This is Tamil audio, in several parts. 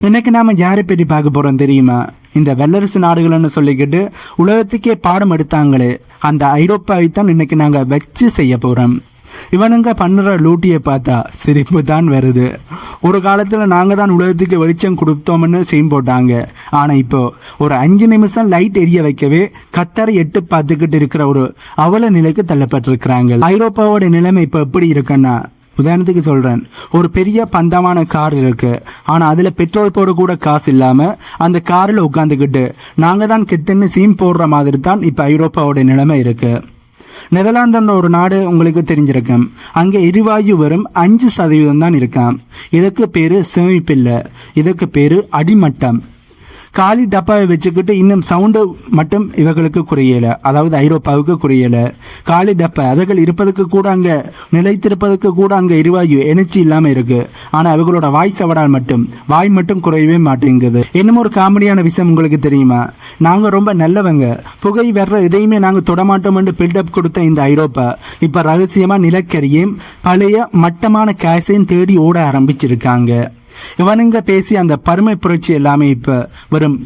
இன்னைக்கு நாம யாரை பற்றி பார்க்க போறோம் தெரியுமா? இந்த வல்லரசு நாடுகள்னு சொல்லிக்கிட்டு உலகத்துக்கே பாடம் எடுத்தாங்களே அந்த ஐரோப்பாவை தான் இன்னைக்கு நாங்க வச்சு செய்ய போறோம். இவனுங்க பண்ணுற லூட்டியை பார்த்தா சிரிப்பு தான் வருது. ஒரு காலத்துல நாங்க தான் உலகத்துக்கு வெளிச்சம் கொடுத்தோம்னு சீன் போட்டாங்க. ஆனா இப்போ ஒரு 5 நிமிஷம் லைட் எரிய வைக்கவே கத்தரை எட்டு பார்த்துக்கிட்டு இருக்கிற ஒரு அவல நிலைக்கு தள்ளப்பட்டிருக்கிறாங்க. ஐரோப்பாவோட நிலைமை இப்போ எப்படி இருக்குன்னா, உதாரணத்துக்கு சொல்றேன், ஒரு பெரிய பந்தமான கார் இருக்கு. ஆனா அதுல பெட்ரோல் போட கூட காசு இல்லாம அந்த கார்ல உட்காந்துக்கிட்டு நாங்க தான் கெத்துன்னு சீன் போடுற மாதிரி தான் இப்ப ஐரோப்பாவோட நிலைமை இருக்கு. நெதர்லாந்து ஒரு நாடு உங்களுக்கு தெரிஞ்சிருக்கும். அங்க எரிவாயு வரும் 5% தான் இருக்காம். இதுக்கு பேரு சேமிப்பில்லை, இதுக்கு பேரு அடிமட்டம். காலி டப்பாவை வச்சுக்கிட்டு இன்னும் சவுண்டு மட்டும் இவர்களுக்கு குறையல, அதாவது ஐரோப்பாவுக்கு குறையல. காலி டப்பா அவர்கள் இருப்பதுக்கு கூட அங்கே நிலைத்திருப்பதற்கு கூட அங்கே எரிவாயு எனர்ஜி இல்லாமல் இருக்கு. ஆனால் அவர்களோட வாய் சவடால் மட்டும் வாய் மட்டும் குறையவே மாட்டேங்குது. இன்னும் ஒரு காமெடியான விஷயம் உங்களுக்கு தெரியுமா? நாங்கள் ரொம்ப நல்லவங்க, புகை வர்ற இதையுமே நாங்கள் தொடமாட்டோம்னு பில்டப் கொடுத்த இந்த ஐரோப்பா இப்போ ரகசியமாக நிலக்கரியும் பழைய மட்டமான கேஸையும் தேடி ஓட ஆரம்பிச்சிருக்காங்க. இவனுங்க பேசி அந்த பருமை புரட்சி எல்லாமே இப்ப வரும்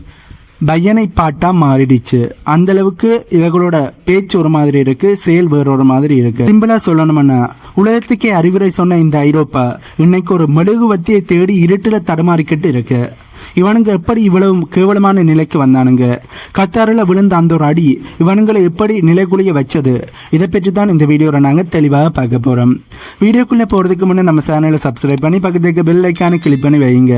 பையனை பாட்டா மாறிடுச்சு. அந்த அளவுக்கு இவங்களோட பேச்சு ஒரு மாதிரி இருக்கு, செயல் வேற ஒரு மாதிரி இருக்கு. சிம்பிளா சொல்லணும்னா, உலகத்துக்கே அறிவுரை சொன்ன இந்த ஐரோப்பா இன்னைக்கு ஒரு மெழுகுவத்தியை தேடி இருட்டுல தடுமாறிக்கிட்டு இருக்கு. இவனுங்க எப்படி இவ்வளவு கேவலமான நிலைக்கு வந்தானுங்க? கத்தாரில் விழுந்த அந்த ஒரு அடி இவனுங்களை எப்படி நிலைக்குள்ளிய வச்சது? இதை பற்றி தான் இந்த வீடியோவில் நாங்கள் தெளிவாக பார்க்க போகிறோம். வீடியோக்குள்ளே போகிறதுக்கு முன்னே நம்ம சேனலை சப்ஸ்கிரைப் பண்ணி பக்கத்துக்கு பெல் ஐக்கானை கிளிக் பண்ணி வைங்க.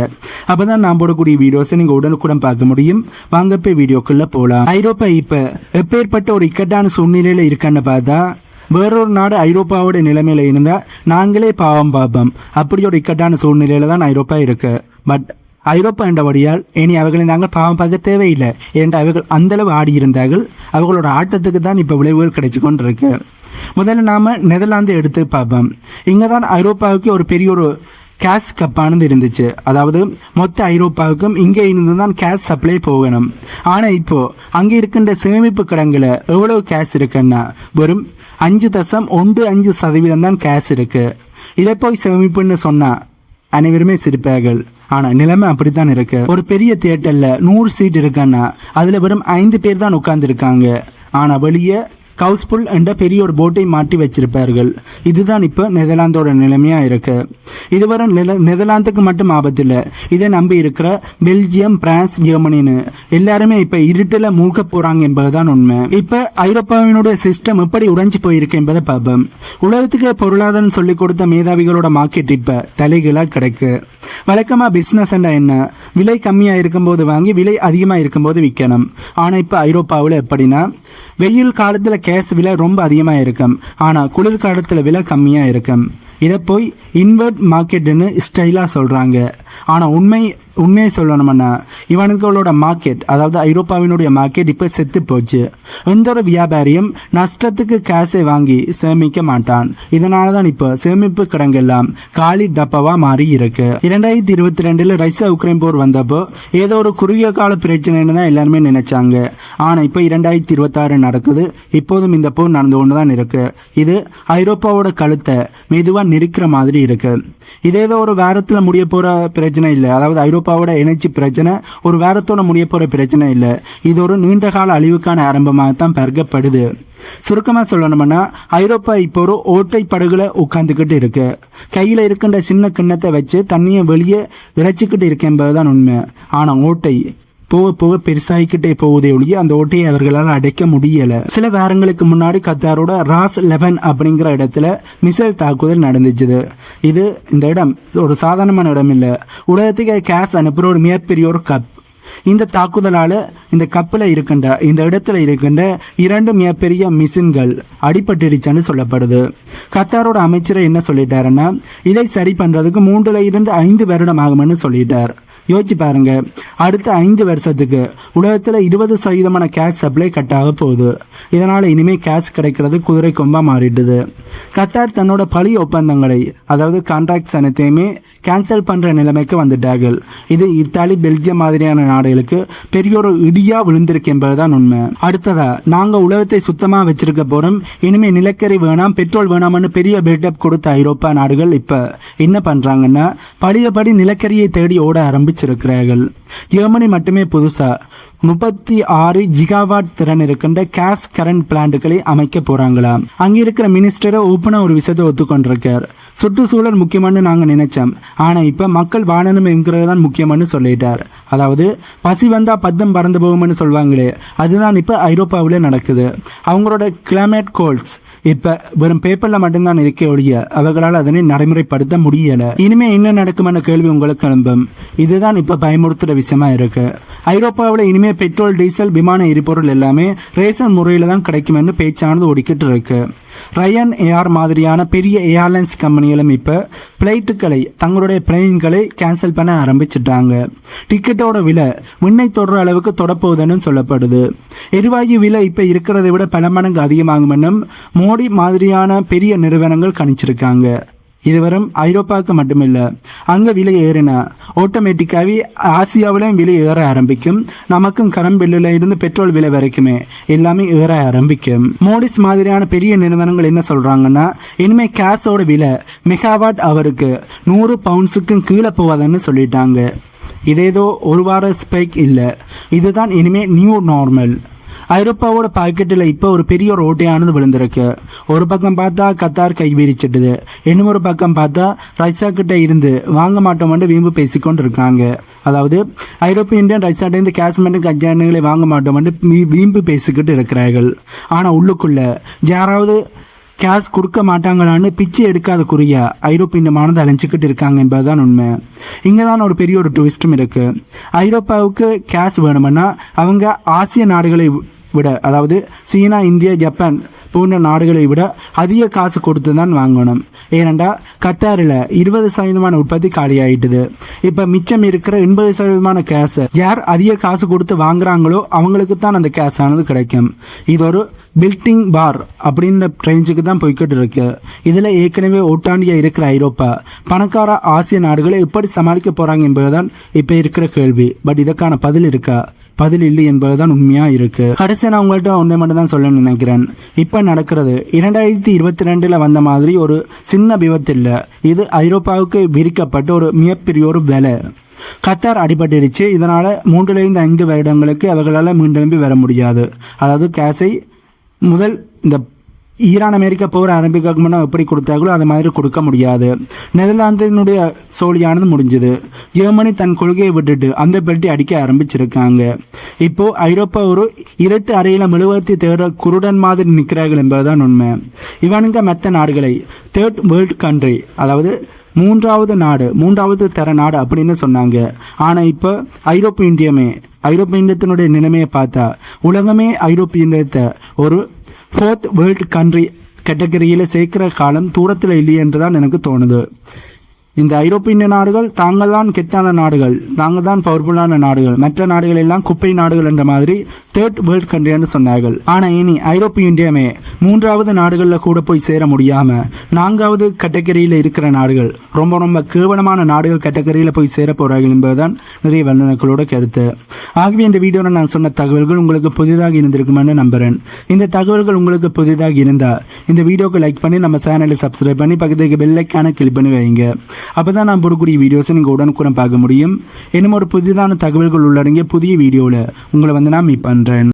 அப்போ தான் நான் போடக்கூடிய வீடியோஸை நீங்கள் உடனுக்குடன் பார்க்க முடியும். வாங்க போய் வீடியோக்குள்ளே போகலாம். ஐரோப்பா இப்போ எப்பேற்பட்ட ஒரு இக்கட்டான சூழ்நிலையில் இருக்கன்னு பார்த்தா, வேறொரு நாடு ஐரோப்பாவோட நிலைமையில இருந்தால் நாங்களே பாவம் பார்ப்போம். அப்படி ஒரு இக்கட்டான சூழ்நிலையில தான் ஐரோப்பா இருக்கு. பட் ஐரோப்பா என்றபடியால் இனி அவர்களை நாங்கள் பாவம் பார்க்க தேவையில்லை என்று அவர்கள் அந்தளவு ஆடியிருந்தார்கள். அவர்களோட ஆட்டத்துக்கு தான் இப்போ விளைவுகள் கிடைச்சி கொண்டிருக்கு. முதல்ல நாம் நெதர்லாந்து எடுத்து பார்ப்போம். இங்கே தான் ஐரோப்பாவுக்கு ஒரு பெரிய ஒரு கேஸ் கப்பானது இருந்துச்சு. அதாவது மொத்த ஐரோப்பாவுக்கும் இங்கே இருந்து தான் கேஸ் சப்ளை போகணும். ஆனால் இப்போது அங்கே இருக்கின்ற சேமிப்பு கிடங்கில் எவ்வளவு கேஸ் இருக்குன்னா வெறும் 5.15% தான் கேஸ் இருக்குது. இதை போய் சேமிப்புன்னு சொன்னால் அனைவருமே சிரிப்பார்கள். ஆனா நிலைமை அப்படித்தான் இருக்கு. ஒரு பெரிய தியேட்டர்ல 100 சீட் இருக்குன்னா அதுல வெறும் 5 பேர் தான் உட்கார்ந்து இருக்காங்க. ஆனா வெளியே கவுஸ்புல் என்ற பெரிய ஒரு போட்டை மாட்டி வச்சிருப்பார்கள். இதுதான் இப்போ நெதர்லாந்தோட நிலைமையா இருக்கு. இதுவரை நெதர்லாந்துக்கு மட்டும் ஆபத்து இல்லை, இதை நம்பி இருக்கிற பெல்ஜியம், பிரான்ஸ், ஜெர்மனின்னு எல்லாருமே இப்ப இருட்டுல மூக்க போறாங்க என்பதுதான் உண்மை. இப்ப ஐரோப்பாவினுடைய சிஸ்டம் எப்படி உடைஞ்சு போயிருக்கு என்பதை பார்ப்போம். உலகத்துக்கு பொருளாதாரம் சொல்லிக் கொடுத்த மேதாவிகளோட மார்க்கெட் இப்ப தலைகளா கிடைக்கு. வழக்கமா பிசினஸ் என்ன, விலை கம்மியா இருக்கும்போது வாங்கி விலை அதிகமா இருக்கும்போது விற்கணும். ஆனா இப்ப ஐரோப்பாவில் எப்படின்னா, வெயில் காலத்துல கேஸ் விலை ரொம்ப அதிகமாக இருக்கும், ஆனால் குளிர்காலத்தில் விலை கம்மியாக இருக்கும். இதை போய் இன்வெர்ட் மார்க்கெட்டுன்னு ஸ்டைலாக சொல்கிறாங்க. ஆனால் உண்மையை சொல்லணும்னா இவனுங்களோட மார்க்கெட், அதாவது ஐரோப்பாவினுடைய மார்க்கெட் இப்போ செத்து போச்சு. எந்த ஒரு வியாபாரியும் நஷ்டத்துக்கு கேஸை வாங்கி சேமிக்க மாட்டான். இதனால தான் இப்போ சேமிப்பு கிடங்கெல்லாம் காலி டப்பாவாக மாறி இருக்கு. 2022 ரஷ்யா உக்ரைன் போர் வந்தப்போ ஏதோ ஒரு குறுகிய கால பிரச்சனைன்னு தான் எல்லாருமே நினைச்சாங்க. ஆனால் இப்போ 2026 நடக்குது. இப்போதும் இந்த போர் நடந்து கொண்டு தான் இருக்கு. இது ஐரோப்பாவோட கழுத்தை மெதுவாக நெருக்கிற மாதிரி இருக்கு. இது ஏதோ ஒரு வாரத்தில் முடிய போற பிரச்சனை இல்லை, அதாவது ஐரோப்பாவோட எனர்ஜி பிரச்சனை ஒரு வாரத்தோட முடிய போற பிரச்சனை இல்லை. இது ஒரு நீண்ட கால அழிவுக்கான ஆரம்பமாகத்தான் பார்க்கப்படுது. சுருக்கமா சொல்லணும்னா, ஐரோப்பா இப்போ ஒரு ஓட்டை படகுல உட்கார்ந்துக்கிட்டு இருக்கு. கையில இருக்கின்ற சின்ன கிண்ணத்தை வச்சு தண்ணியை வெளியே விரைச்சிக்கிட்டு இருக்கு என்பதுதான் உண்மை. ஆனா ஓட்டை போக போக பெருசாகிக்கிட்டே போவதே ஒழிய அந்த ஓட்டையை அவர்களால் அடைக்க முடியல. சில வாரங்களுக்கு முன்னாடி கத்தாரோட ராஸ் 11 அப்படிங்கிற இடத்துல மிசைல் தாக்குதல் நடந்துச்சு. இந்த இடம் ஒரு சாதாரணமான இடம் இல்லை, உலகத்துக்கு கேஸ் அனுப்புற ஒரு மிகப்பெரிய ஒரு கப். இந்த தாக்குதலால இந்த கப்பில் இருக்கின்ற இந்த இடத்துல இருக்கின்ற 2 மிகப்பெரிய மிஷின்கள் அடிபட்டுடுச்சுன்னு சொல்லப்படுது. கத்தாரோட அமைச்சரை என்ன சொல்லிட்டாருன்னா, இதை சரி பண்றதுக்கு 3 to 5 வருடம் ஆகும்னு சொல்லிட்டார். யோசிச்சு பாருங்க, அடுத்த 5 வருஷத்துக்கு உலகத்தில் 20% கேஸ் சப்ளை கட் ஆக போகுது. இதனால இனிமே கேஸ் கிடைக்கிறது குதிரை கொம்பா மாறிடுது. கத்தார் தன்னோட பழைய ஒப்பந்தங்களை, அதாவது கான்ட்ராக்ட்ஸ் அனைத்தையுமே கேன்சல் பண்ற நிலைமைக்கு வந்துட்டார்கள். இது இத்தாலி, பெல்ஜியம் மாதிரியான நாடுகளுக்கு பெரிய ஒரு இடியா விழுந்திருக்கு என்பதுதான் உண்மை. அடுத்ததா, நாங்க உலகத்தை சுத்தமா வச்சிருக்க போறோம், இனிமே நிலக்கரி வேணாம், பெட்ரோல் வேணாம்னு பெரிய பில்டப் கொடுத்த ஐரோப்பா நாடுகள் இப்ப என்ன பண்றாங்கன்னா, பழையபடி நிலக்கரியை தேடி ஓட ஆரம்பிச்சு ஆரம்பிச்சிருக்கிறார்கள். ஜெர்மனி மட்டுமே புதுசா 36 ஜிகாவாட் திறன் இருக்கின்ற கேஸ் கரண்ட் பிளான்ட்டுகளை அமைக்க போறாங்களாம். அங்க இருக்கிற மினிஸ்டரை ஓப்பனா ஒரு விஷயத்தை ஒத்துக்கொண்டிருக்கார். சுற்றுச்சூழல் முக்கியமானு நாங்க நினைச்சோம், ஆனா இப்ப மக்கள் வாழணும் என்கிறது தான் முக்கியமானு சொல்லிட்டார். அதாவது பசி வந்தா பத்தம் பறந்து போகும்னு சொல்லுவாங்களே, அதுதான் இப்ப ஐரோப்பாவிலே நடக்குது. அவங்களோட கிளைமேட் கோல்ஸ் இப்ப வெறும் பேப்பர்ல மட்டும்தான் இருக்க ஒழிய அவர்களால் அதனை நடைமுறைப்படுத்த முடியல. இனிமே என்ன நடக்குமென கேள்வி உங்களுக்கு எழும்பும். இதுதான் இப்ப பயமுறுத்துற விஷயமா இருக்கு. ஐரோப்பாவில் இனிமே பெட்ரோல், டீசல், விமான எரிபொருள் எல்லாமே ரேஷன் முறையில தான் கிடைக்கும்னு பேச்சானது ஓடிக்கிட்டு இருக்கு. ரயன் ஏர் மாதிரியான பெரிய ஏர்லைன்ஸ் கம்பெனிகளும் இப்ப பிளைட்டுகளை, தங்களுடைய பிளைன்களை கேன்சல் பண்ண ஆரம்பிச்சிட்டாங்க. டிக்கெட்டோட விலை விண்ணை தொடுற அளவுக்கு தொடப்போகுதுன்னு சொல்லப்படுது. எரிவாயு விலை இப்ப இருக்கிறதை விட பல மடங்கு அதிகமாகும்னு மோடி மாதிரியான பெரிய நிறுவனங்கள் கணிச்சிருக்காங்க. இது வரும் ஐரோப்பாவுக்கு மட்டுமில்லை, அங்கே விலை ஏறினா ஆட்டோமேட்டிக்காகவே ஆசியாவிலையும் விலை ஏற ஆரம்பிக்கும். நமக்கும் கரண்ட் பில்லில் இருந்து பெட்ரோல் விலை வரைக்குமே எல்லாமே ஏற ஆரம்பிக்கும். மோடிஸ் மாதிரியான பெரிய நிறுவனங்கள் என்ன சொல்கிறாங்கன்னா, இனிமேல் கேஸோட விலை மெகாவாட் அவருக்கு 100 பவுண்ட்ஸுக்கும் கீழே போகாதுன்னு சொல்லிட்டாங்க. இதேதோ ஒரு வார ஸ்பைக் இல்லை, இதுதான் இனிமேல் நியூ நார்மல். ஐரோப்பாவோட பாக்கெட்டில் இப்போ ஒரு பெரிய ஒரு ஓட்டையானது விழுந்திருக்கு. ஒரு பக்கம் பார்த்தா கத்தார் கை விரிச்சிட்டுது, இன்னொரு பக்கம் பார்த்தா ரஷ்யா கிட்ட இருந்து வாங்க மாட்டோம்னு வீம்பு பேசிக்கொண்டு இருக்காங்க. அதாவது ஐரோப்பிய இந்தியன் ரஷ்யாட்டேருந்து கேஷ் மட்டும் கஜானுகளை வாங்க மாட்டோம்னு வீம்பு பேசிக்கிட்டு இருக்கிறார்கள். ஆனால் உள்ளுக்குள்ள யாராவது கேஷ் கொடுக்க மாட்டாங்களான்னு பிச்சை எடுக்காத குறியா ஐரோப்பிய மானதை அலைஞ்சிக்கிட்டு இருக்காங்க என்பதுதான் உண்மை. இங்கே தான் ஒரு பெரிய ஒரு ட்விஸ்டும் இருக்கு. ஐரோப்பாவுக்கு கேஷ் வேணும்னா அவங்க ஆசிய நாடுகளை விட, அதாவது சீனா, இந்தியா, ஜப்பான் போன்ற நாடுகளை விட அதிக காசு கொடுத்து தான் வாங்கணும். ஏனெண்டா கத்தாரில் 20% உற்பத்தி காலியாயிட்டுது. இப்போ மிச்சம் இருக்கிற 80% கேஸை யார் அதிக காசு கொடுத்து வாங்குறாங்களோ அவங்களுக்கு தான் அந்த கேஸ் ஆனது கிடைக்கும். இது ஒரு பில்டிங் பார் அப்படின்ற ரேஞ்சுக்கு தான் போய்கிட்டு இருக்கு. இதில் ஏற்கனவே ஓட்டாண்டியாக இருக்கிற ஐரோப்பா பணக்கார ஆசிய நாடுகளை எப்படி சமாளிக்க போகிறாங்க என்பதுதான் இப்போ இருக்கிற கேள்வி. பட் இதற்கான பதில் இருக்கா? பதில் இல்லை என்பதுதான் உண்மையாக இருக்கு. கடைசி நான் உங்கள்கிட்ட ஒன்றை மட்டும் தான் சொல்ல நினைக்கிறேன். இப்போ நடக்கிறது 2022 வந்த மாதிரி ஒரு சின்ன விபத்து இல்லை. இது ஐரோப்பாவுக்கு விரிக்கப்பட்ட ஒரு மிகப்பெரிய ஒரு வேலை. கத்தார் அடிபட்டுடுச்சு. இதனால் 3-5 வருடங்களுக்கு அவர்களால் மீண்டும் வர முடியாது. அதாவது கேஸை முதல் இந்த ஈரான் அமெரிக்கா போர் ஆரம்பிக்க முன்னா எப்படி கொடுத்தாங்களோ அது மாதிரி கொடுக்க முடியாது. நெதர்லாந்தினுடைய சோழியானது முடிஞ்சது. ஜெர்மனி தன் கொள்கையை விட்டுட்டு அந்த பெல்ட்டி அடிக்க ஆரம்பிச்சிருக்காங்க. இப்போ ஐரோப்பா ஒரு இரட்டு அறையில மெழுகுவர்த்தி தேடுற குருடன் மாதிரி நிற்கிறார்கள் என்பதுதான் உண்மை. இவனுங்க மற்ற நாடுகளை தேர்ட் வேர்ல்ட் கண்ட்ரி, அதாவது மூன்றாவது தர நாடு அப்படின்னு சொன்னாங்க. ஆனால் இப்போ ஐரோப்பிய இந்தியத்தினுடைய நிலைமையை பார்த்தா உலகமே ஐரோப்பிய இந்தியத்தை ஒரு 4th வேர்ல்ட் கண்ட்ரி கேட்டகரியில் சேர்க்கிற காலம் தூரத்தில் இல்லை என்று தான் எனக்கு தோணுது. இந்த ஐரோப்பிய நாடுகள் தாங்கள் தான் கெத்தான நாடுகள், நாங்கள் தான் பவர்ஃபுல்லான நாடுகள், மற்ற நாடுகள் எல்லாம் குப்பை நாடுகள் என்ற மாதிரி 3rd வேர்ல்ட் கண்ட்ரின்னு சொன்னார்கள். ஆனால் இனி ஐரோப்பிய இந்தியாமே 3வது நாடுகளில் கூட போய் சேர முடியாமல் 4வது கேட்டகரியில் இருக்கிற நாடுகள், ரொம்ப கேவலமான நாடுகள் கேட்டகரியில் போய் சேர போகிறார்கள் என்பதுதான் நிறைய வல்லுநர்களோட கருத்து. ஆகவே இந்த வீடியோவில் நான் சொன்ன தகவல்கள் உங்களுக்கு புதிதாக இருந்திருக்குமென்னு நம்புகிறேன். இந்த தகவல்கள் உங்களுக்கு புதிதாக இருந்தால் இந்த வீடியோக்கு லைக் பண்ணி நம்ம சேனலை சப்ஸ்கிரைப் பண்ணி பக்கத்துக்கு பெல் ஐக்கானை கிளிக் பண்ணி வைங்க. அப்போ தான் நான் போடக்கூடிய வீடியோஸை நீங்கள் உடனுக்குடன் பார்க்க முடியும். இன்னும் ஒரு புதிதான தகவல்கள் உள்ளடங்கிய புதிய வீடியோவில் உங்களை நான் மீட் பண்ணுறேன்.